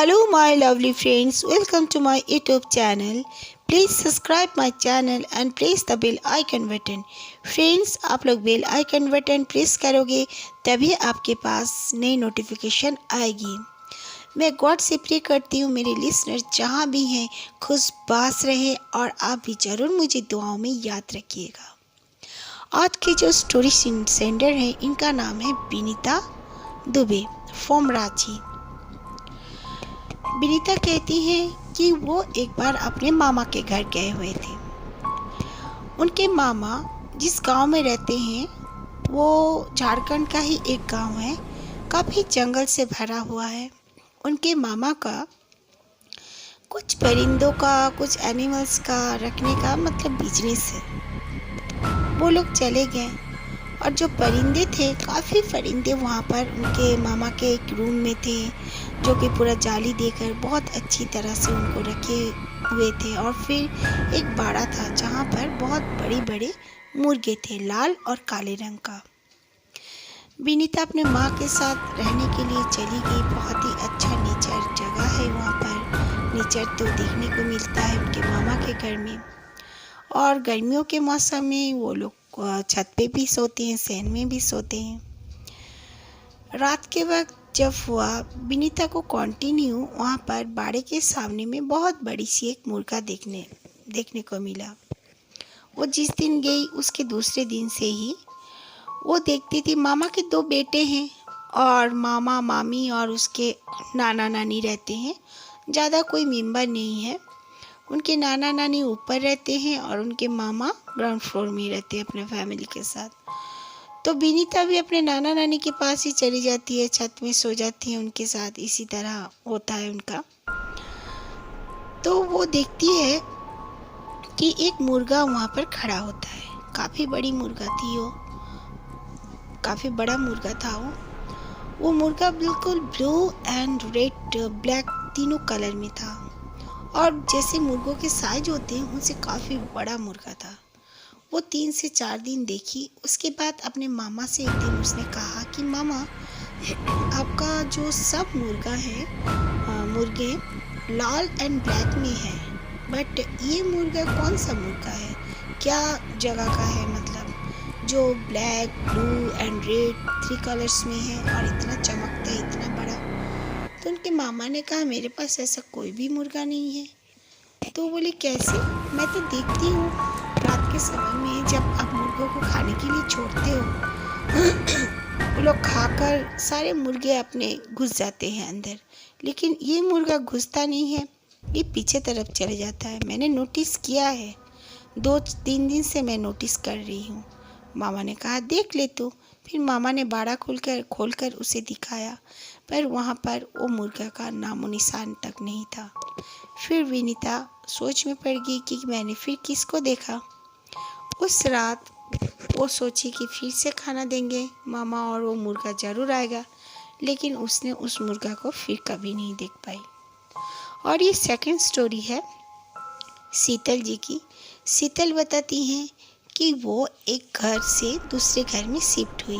Hello my lovely friends, welcome to my YouTube channel. Please subscribe my channel and press the bell icon button. Friends, आप लोग bell icon button press करोगे तभी आपके पास नई notification आएगी। मैं God से प्रे करती हूँ मेरे लिसनर जहाँ भी हैं खुश बास रहे और आप भी ज़रूर मुझे दुआओं में याद रखिएगा। आज की जो स्टोरी सेंडर है इनका नाम है विनीता दुबे फ्रॉम रांची। विनीता कहती हैं कि वो एक बार अपने मामा के घर गए हुए थे। उनके मामा जिस गांव में रहते हैं वो झारखंड का ही एक गांव है, काफ़ी जंगल से भरा हुआ है। उनके मामा का कुछ परिंदों का कुछ एनिमल्स का रखने का मतलब बिजनेस है। वो लोग चले गए और जो परिंदे थे काफ़ी परिंदे वहाँ पर उनके मामा के एक रूम में थे जो कि पूरा जाली देकर बहुत अच्छी तरह से उनको रखे हुए थे। और फिर एक बाड़ा था जहाँ पर बहुत बड़े बड़े मुर्गे थे लाल और काले रंग का। विनीता अपने माँ के साथ रहने के लिए चली गई। बहुत ही अच्छा नेचर जगह है वहाँ पर, नेचर तो देखने को मिलता है उनके मामा के घर में। और गर्मियों के मौसम में वो लोग छत पे भी सोते हैं, सहन में भी सोते हैं। रात के वक्त जब हुआ विनीता को कंटिन्यू वहाँ पर बाड़े के सामने में बहुत बड़ी सी एक मुर्गा देखने को मिला। वो जिस दिन गई उसके दूसरे दिन से ही वो देखती थी मामा के दो बेटे हैं और मामा मामी और उसके नाना नानी रहते हैं। ज़्यादा कोई मेंबर नहीं है। उनके नाना नानी ऊपर रहते हैं और उनके मामा ग्राउंड फ्लोर में रहते हैं अपने फैमिली के साथ। तो विनीता भी अपने नाना नानी के पास ही चली जाती है, छत में सो जाती है उनके साथ। इसी तरह होता है उनका। तो वो देखती है कि एक मुर्गा वहाँ पर खड़ा होता है। काफ़ी बड़ी मुर्गा थी वो, काफ़ी बड़ा मुर्गा था वो मुर्गा बिल्कुल ब्लू एंड रेड ब्लैक तीनों कलर में था और जैसे मुर्गों के साइज होते हैं उनसे काफ़ी बड़ा मुर्गा था। वो 3 से 4 दिन देखी। उसके बाद अपने मामा से एक दिन उसने कहा कि मामा आपका जो सब मुर्गा है मुर्गे लाल एंड ब्लैक में है, बट ये मुर्गा कौन सा मुर्गा है, क्या जगह का है, मतलब जो black blue and red 3 colours में है और इतना चमकता है, इतना बड़ा। तो उनके मामा ने कहा मेरे पास ऐसा कोई भी मुर्गा नहीं है। तो बोले कैसे, मैं तो देखती हूँ रात के समय में जब आप मुर्गों को खाने के लिए छोड़ते हो वो लोग खाकर सारे मुर्गे अपने घुस जाते हैं अंदर, लेकिन ये मुर्गा घुसता नहीं है, ये पीछे तरफ चले जाता है। मैंने नोटिस किया है, 2-3 दिन से मैं नोटिस कर रही हूँ। मामा ने कहा देख ले तू। फिर मामा ने बाड़ा खोलकर उसे दिखाया, पर वहाँ पर वो मुर्गा का नामो निशान तक नहीं था। फिर विनीता सोच में पड़ गई कि मैंने फिर किसको देखा। उस रात वो सोची कि फिर से खाना देंगे मामा और वो मुर्गा ज़रूर आएगा, लेकिन उसने उस मुर्गा को फिर कभी नहीं देख पाई। और ये सेकंड स्टोरी है शीतल जी की। शीतल बताती हैं कि वो एक घर से दूसरे घर में शिफ्ट हुई।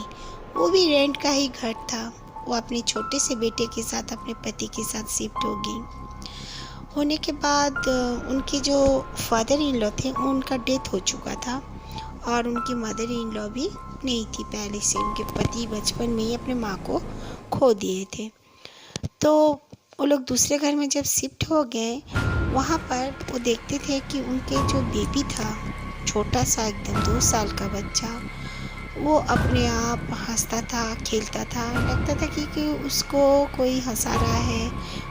वो भी रेंट का ही घर था। वो अपने छोटे से बेटे के साथ अपने पति के साथ शिफ्ट हो गई। होने के बाद उनके जो फादर इन लॉ थे उनका डेथ हो चुका था और उनकी मदर इन लॉ भी नहीं थी पहले से। उनके पति बचपन में ही अपने माँ को खो दिए थे। तो वो लोग दूसरे घर में जब शिफ्ट हो गए वहाँ पर वो देखते थे कि उनके जो बेबी था छोटा सा एकदम 2 साल का बच्चा, वो अपने आप हंसता था, खेलता था। लगता था कि उसको कोई हंसा रहा है,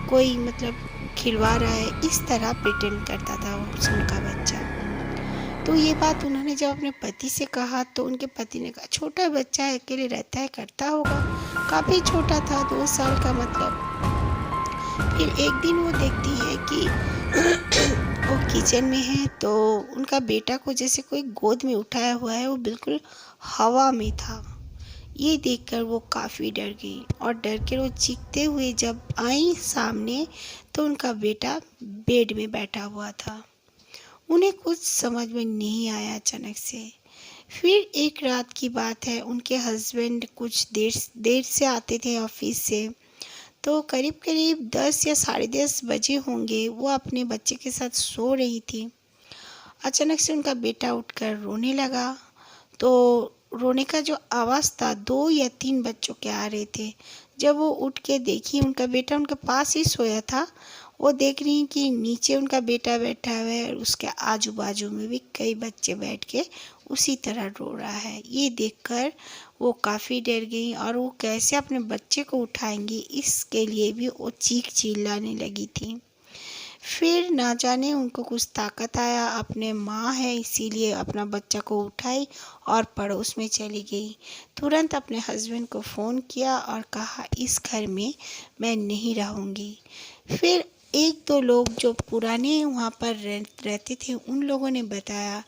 कोई मतलब खिलवा रहा है, इस तरह प्रिटेंड करता था उनका बच्चा। तो ये बात उन्होंने जब अपने पति से कहा तो उनके पति ने कहा छोटा बच्चा है, अकेले रहता है, करता होगा। काफ़ी छोटा था, 2 साल का मतलब। फिर एक दिन वो देखती है कि वो किचन में है तो उनका बेटा को जैसे कोई गोद में उठाया हुआ है, वो बिल्कुल हवा में था। ये देखकर वो काफ़ी डर गई और डर के वो चीखते हुए जब आई सामने तो उनका बेटा बेड में बैठा हुआ था। उन्हें कुछ समझ में नहीं आया अचानक से। फिर एक रात की बात है, उनके हस्बैंड कुछ देर से आते थे ऑफिस से। तो करीब करीब 10 या 10:30 बजे होंगे। वो अपने बच्चे के साथ सो रही थी। अचानक से उनका बेटा उठकर रोने लगा। तो रोने का जो आवाज़ था 2 या 3 बच्चों के आ रहे थे। जब वो उठ के देखी, उनका बेटा उनके पास ही सोया था। वो देख रही कि नीचे उनका बेटा बैठा हुआ है और उसके आजू बाजू में भी कई बच्चे बैठ के उसी तरह रो रहा है। ये देखकर वो काफ़ी डर गई और वो कैसे अपने बच्चे को उठाएंगी, इसके लिए भी वो चीख चिल्लाने लगी थी। फिर ना जाने उनको कुछ ताकत आया, अपने माँ है इसीलिए अपना बच्चा को उठाई और पड़ोस में चली गई। तुरंत अपने हस्बैंड को फ़ोन किया और कहा इस घर में मैं नहीं रहूँगी। फिर 1-2 लोग जो पुराने वहाँ पर रहते थे, उन लोगों ने बताया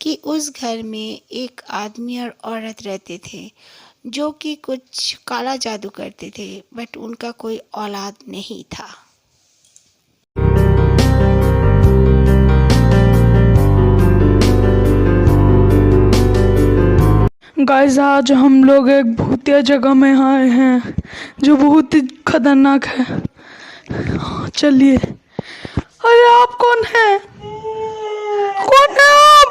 कि उस घर में एक आदमी और औरत रहते थे जो कि कुछ काला जादू करते थे, बट उनका कोई औलाद नहीं था। गाइस, आज हम लोग एक भूतिया जगह में आए हैं जो बहुत ही खतरनाक है। चलिए। अरे आप कौन है? कौन है आप?